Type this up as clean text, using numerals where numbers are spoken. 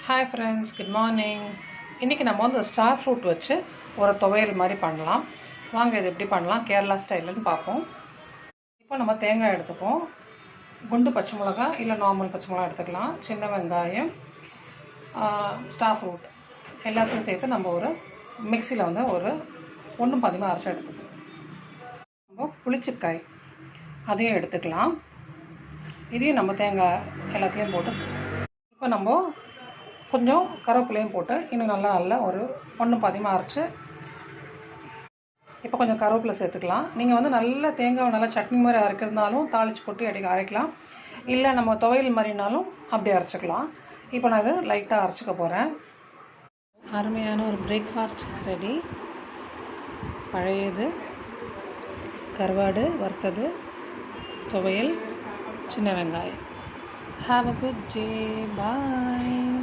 Hi friends, good morning. இன்றைக்கி நம்ம வந்து ஸ்டார் ஃப்ரூட் வச்சு ஒரு துவையல் மாதிரி பண்ணலாம். வாங்க இது எப்படி பண்ணலாம் கேரளா ஸ்டைலுன்னு பார்ப்போம். இப்போ நம்ம தேங்காய் எடுத்துப்போம். குண்டு பச்சை மிளகா இல்லை நார்மல் பச்சை மிளகா எடுத்துக்கலாம். சின்ன வெங்காயம், ஸ்டார் ஃப்ரூட் எல்லாத்தையும் சேர்த்து நம்ம ஒரு மிக்சியில் வந்து ஒரு 1 அரைச்சி எடுத்துக்கலாம். நம்ம புளிச்சக்காய் அதையும் எடுத்துக்கலாம். இதையும் நம்ம தேங்காய் எல்லாத்தையும் போட்டு இப்போ நம்ம கொஞ்சம் கருவேப்பிலையும் போட்டு இன்னும் நல்லா ஒரு 1 அரைச்சி இப்போ கொஞ்சம் கருவேப்பிலை சேர்த்துக்கலாம். நீங்கள் வந்து நல்ல தேங்காய் நல்லா சட்னி மாதிரி அரைக்கிறதுனாலும் தாளித்து கொட்டி அரைக்கலாம். இல்லை நம்ம துவையல் மாதிரினாலும் அப்படி அரைச்சிக்கலாம். இப்போ நான் இது லைட்டாக அரைச்சிக்க போகிறேன். அருமையான ஒரு பிரேக்ஃபாஸ்ட் ரெடி. பழையது, கருவாடு வறுத்தது, துவையல், சின்ன வெங்காயம். Have a good day. Bye.